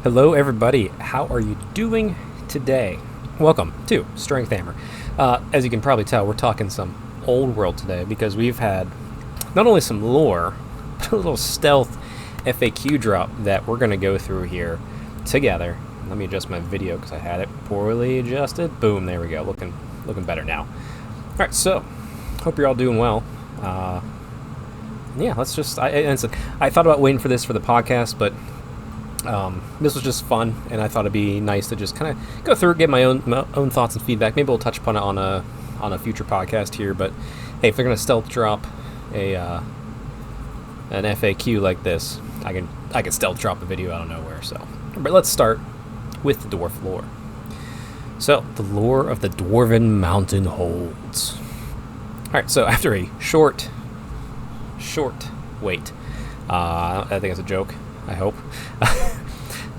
Hello, everybody. How are you doing today? Welcome to Strength Hammer. As you can probably tell, we're talking some old world today because we've had not only some lore, but a little stealth FAQ drop that we're going to go through here together. Let me adjust my video because I had it poorly adjusted. Boom, there we go. Looking better now. All right, so hope you're all doing well. Yeah, let's just. I thought about waiting for this for the podcast, but this was just fun, and I thought it'd be nice to just kind of go through it, get my own thoughts and feedback. Maybe we'll touch upon it on a future podcast here. But hey, if they're gonna stealth drop an FAQ like this, I can stealth drop a video out of nowhere. So, but let's start with the dwarf lore. So, the lore of the Dwarven Mountain Holds. All right, so after a short wait, I think it's a joke. I hope.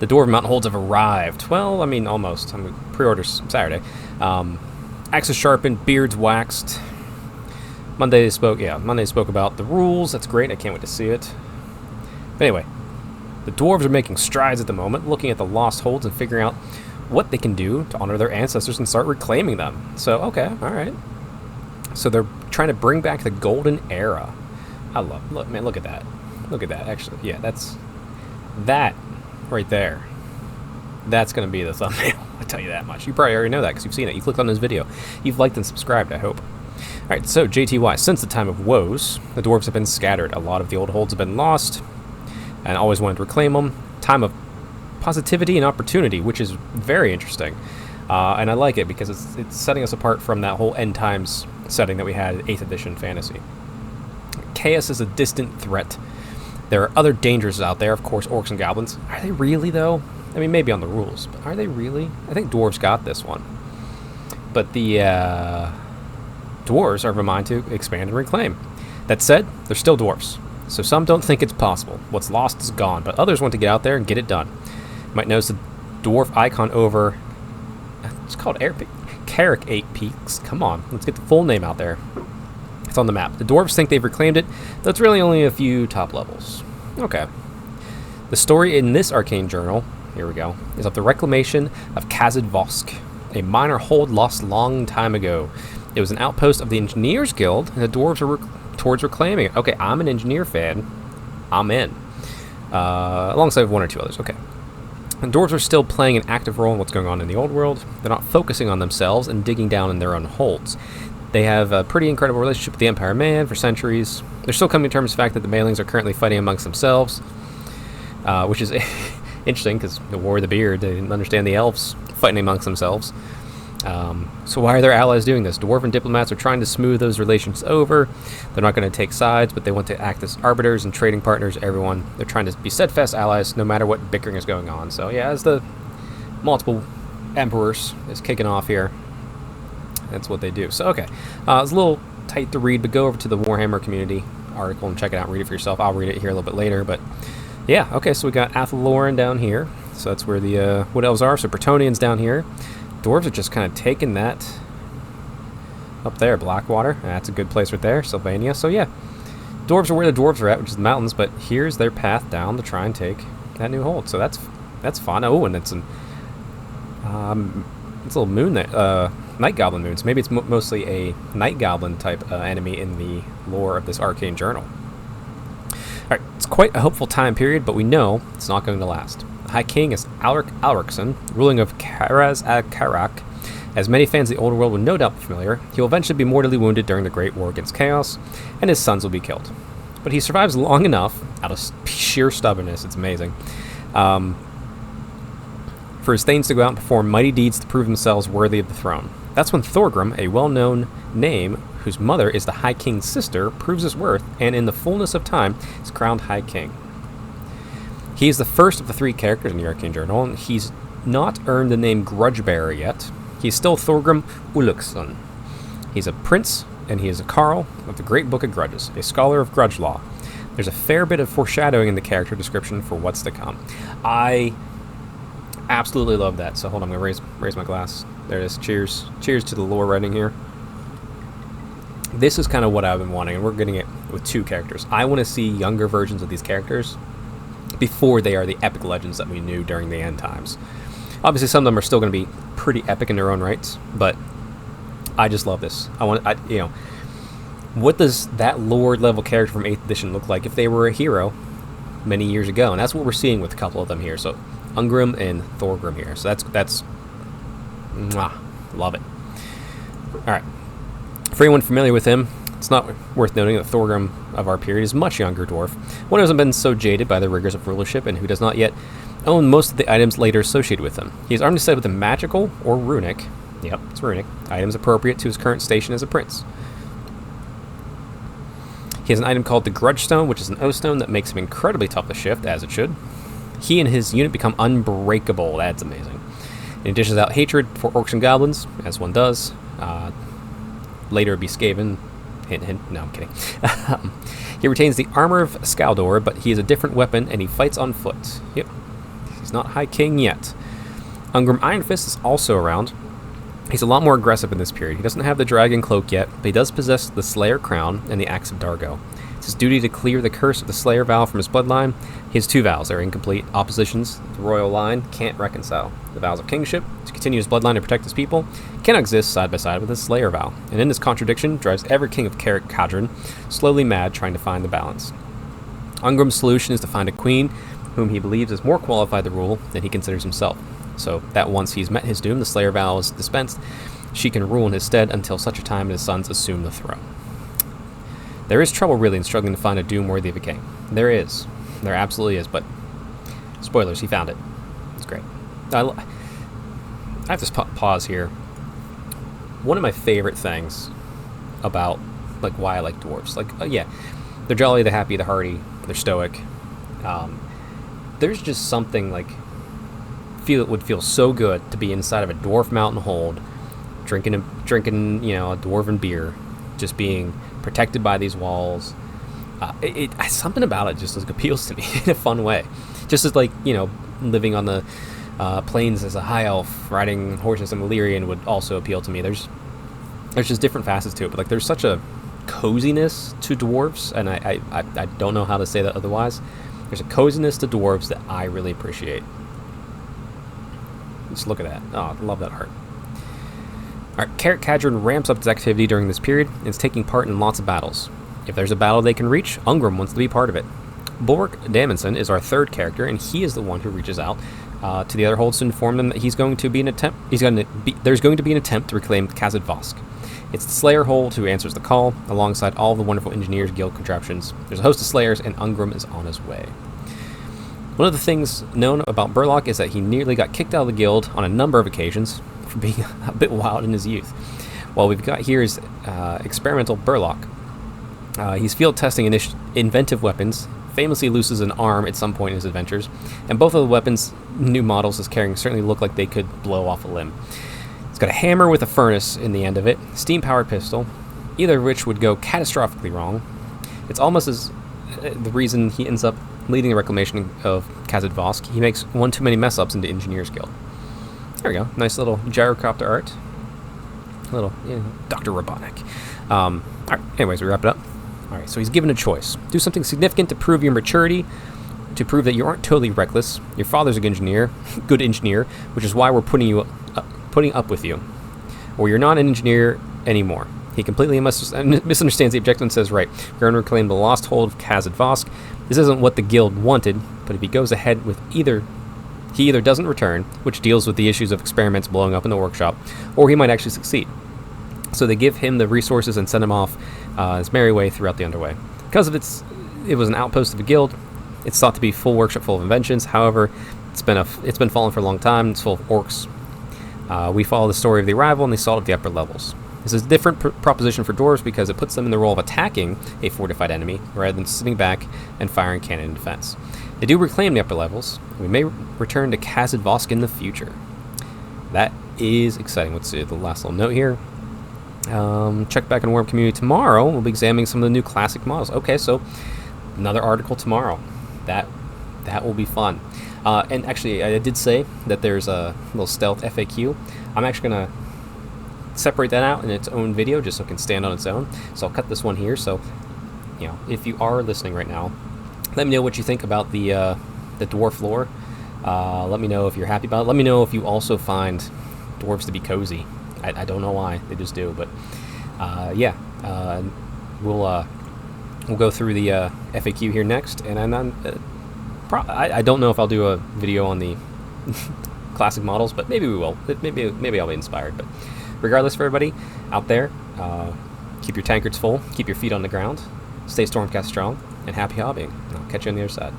The Dwarven Mountain Holds have arrived. Well, I mean, almost. Pre-orders Saturday. Axes sharpened, beards waxed. Monday they spoke about the rules. That's great. I can't wait to see it. But anyway, the dwarves are making strides at the moment, looking at the lost holds and figuring out what they can do to honor their ancestors and start reclaiming them. So, okay, all right. So they're trying to bring back the golden era. Look at that. Look at that. Actually, yeah, that right there. That's going to be the thumbnail. I'll tell you that much. You probably already know that because you've seen it. You clicked on this video. You've liked and subscribed, I hope. All right, so JTY, since the time of woes, the dwarves have been scattered. A lot of the old holds have been lost, and always wanted to reclaim them. Time of positivity and opportunity, which is very interesting. And I like it because it's setting us apart from that whole end times setting that we had in 8th edition fantasy. Chaos is a distant threat. There are other dangers out there, of course, orcs and goblins. Are they really, though? I mean, maybe on the rules, but are they really? I think dwarves got this one. But the dwarves are reminded to expand and reclaim. That said, they're still dwarves, so some don't think it's possible. What's lost is gone, but others want to get out there and get it done. You might notice the dwarf icon over... It's called Carrick 8 Peaks. Come on, let's get the full name out there. It's on the map. The dwarves think they've reclaimed it, though it's really only a few top levels. Okay. The story in this arcane journal, here we go, is of the reclamation of Kazid Vosk, a minor hold lost long time ago. It was an outpost of the Engineers Guild, and the dwarves were towards reclaiming it. Okay, I'm an engineer fan. I'm in. Alongside one or two others. Okay. The dwarves are still playing an active role in what's going on in the old world. They're not focusing on themselves and digging down in their own holds. They have a pretty incredible relationship with the Empire Man for centuries. They're still coming to terms with the fact that the Maelings are currently fighting amongst themselves, which is interesting because the War of the Beard, they didn't understand the elves fighting amongst themselves. So why are their allies doing this? Dwarven diplomats are trying to smooth those relations over. They're not going to take sides, but they want to act as arbiters and trading partners, everyone. They're trying to be steadfast allies no matter what bickering is going on. So yeah, as the multiple emperors is kicking off here, that's what they do. So, okay. It's a little tight to read, but go over to the Warhammer community article and check it out and read it for yourself. I'll read it here a little bit later, but yeah, okay, so we got Athaloran down here. So that's where the Wood Elves are. So Bretonnians down here. Dwarves are just kind of taking that up there. Blackwater. That's a good place right there. Sylvania. So, yeah. Dwarves are where the dwarves are at, which is the mountains, but here's their path down to try and take that new hold. So that's fun. Oh, and it's a little moon there. Night Goblin moons. Maybe it's mostly a Night Goblin type enemy in the lore of this arcane journal. Alright, it's quite a hopeful time period, but we know it's not going to last. The High King is Alric Alricson, ruling of Karaz Karak. As many fans of the older world will no doubt be familiar, he will eventually be mortally wounded during the Great War against Chaos, and his sons will be killed. But he survives long enough, out of sheer stubbornness, it's amazing, for his thanes to go out and perform mighty deeds to prove themselves worthy of the throne. That's when Thorgrim, a well-known name whose mother is the High King's sister, proves his worth, and in the fullness of time is crowned High King. He is the first of the 3 characters in the Arcane Journal, and he's not earned the name Grudgebearer yet. He's still Thorgrim Ulluxson. He's a prince, and he is a Carl of the Great Book of Grudges, a scholar of grudge law. There's a fair bit of foreshadowing in the character description for what's to come. I absolutely love that. So hold on, I'm going to raise my glass. There it is. Cheers. Cheers to the lore writing here. This is kind of what I've been wanting, and we're getting it with 2 characters. I want to see younger versions of these characters before they are the epic legends that we knew during the end times. Obviously, some of them are still going to be pretty epic in their own rights, but I just love this. What does that Lord level character from 8th edition look like if they were a hero many years ago? And that's what we're seeing with a couple of them here. So Ungrim and Thorgrim here. So that's love it. All right. For anyone familiar with him, it's not worth noting that Thorgrim of our period is a much younger dwarf, one who hasn't been so jaded by the rigors of rulership and who does not yet own most of the items later associated with him. He is armed instead with a magical or runic, yep, it's runic, items appropriate to his current station as a prince. He has an item called the Grudge Stone, which is an O stone that makes him incredibly tough to shift, as it should. He and his unit become unbreakable. That's amazing. And he dishes out hatred for orcs and goblins, as one does. Later be Skaven. Hint, hint. No, I'm kidding. He retains the armor of Skaldor, but he has a different weapon, and he fights on foot. Yep. He's not High King yet. Ungrim Iron Fist is also around. He's a lot more aggressive in this period. He doesn't have the Dragon Cloak yet, but he does possess the Slayer Crown and the Axe of Dargo. It's his duty to clear the curse of the Slayer vow from his bloodline. He has 2 vows. They're incomplete oppositions. The royal line can't reconcile. The vows of kingship, to continue his bloodline and protect his people, cannot exist side by side with his Slayer vow. And in this contradiction drives every king of Cadron slowly mad trying to find the balance. Ungrim's solution is to find a queen whom he believes is more qualified to rule than he considers himself. So that once he's met his doom, the Slayer vow is dispensed, she can rule in his stead until such a time as his sons assume the throne. There is trouble really in struggling to find a doom worthy of a king. There is. There absolutely is, but spoilers, he found it. It's great. I have to pause here. One of my favorite things about like why I like dwarves, like yeah, they're jolly, they're happy, they're hearty, they're stoic. There's just something like it would feel so good to be inside of a dwarf mountain hold, drinking a dwarven beer, just being protected by these walls. Something about it just like appeals to me in a fun way. Just as like living on the plains as a high elf, riding horses in Valyrian would also appeal to me. There's just different facets to it, but like there's such a coziness to dwarves, and I don't know how to say that otherwise. There's a coziness to dwarves that I really appreciate. Just look at that. Oh, I love that art. Alright, Carrot Cadron ramps up its activity during this period and is taking part in lots of battles. If there's a battle they can reach, Ungrim wants to be part of it. Bulwark Damondson is our 3rd character, and he is the one who reaches out to the other holds to inform them that there's going to be an attempt to reclaim Khazad Vosk. It's the Slayer hold who answers the call, alongside all the wonderful Engineers Guild contraptions. There's a host of Slayers, and Ungrim is on his way. One of the things known about Burlock is that he nearly got kicked out of the guild on a number of occasions for being a bit wild in his youth. What we've got here is experimental Burlock. He's field testing inventive weapons, famously loses an arm at some point in his adventures, and both of the weapons, new models he's carrying, certainly look like they could blow off a limb. He's got a hammer with a furnace in the end of it, steam-powered pistol, either of which would go catastrophically wrong. It's almost as the reason he ends up leading the reclamation of Khazad Vosk. He makes one too many mess-ups into Engineers Guild. There we go. Nice little gyrocopter art. A little Dr. Robotnik. Alright, anyways, we wrap it up. Alright, so he's given a choice. Do something significant to prove your maturity, to prove that you aren't totally reckless. Your father's a good engineer, which is why we're putting up with you. Or you're not an engineer anymore. He completely misunderstands the objective and says, right, we're going to reclaim the lost hold of Khazad Vosk. This isn't what the guild wanted, but if he goes ahead with he either doesn't return, which deals with the issues of experiments blowing up in the workshop, or he might actually succeed. So they give him the resources and send him off his merry way throughout the Underway. Because it was an outpost of a guild, it's thought to be full workshop full of inventions. However, it's been fallen for a long time. It's full of orcs. We follow the story of the arrival and the assault of the upper levels. This is a different proposition for dwarves because it puts them in the role of attacking a fortified enemy rather than sitting back and firing cannon in defense. They do reclaim the upper levels. We may return to Khazad Vosk in the future. That is exciting. Let's see the last little note here. Check back in Warhammer community tomorrow. We'll be examining some of the new classic models. Okay, so another article tomorrow. That will be fun. And actually, I did say that there's a little stealth FAQ. I'm actually going to separate that out in its own video just so it can stand on its own. So I'll cut this one here. So, if you are listening right now, let me know what you think about the the dwarf lore. Let me know if you're happy about it. Let me know if you also find dwarves to be cozy. I don't know why, they just do, but yeah, we'll go through the FAQ here next, and I don't know if I'll do a video on the classic models, but maybe we will. Maybe I'll be inspired. But regardless, for everybody out there, keep your tankards full, keep your feet on the ground, stay Stormcast strong, and happy hobbying. I'll catch you on the other side.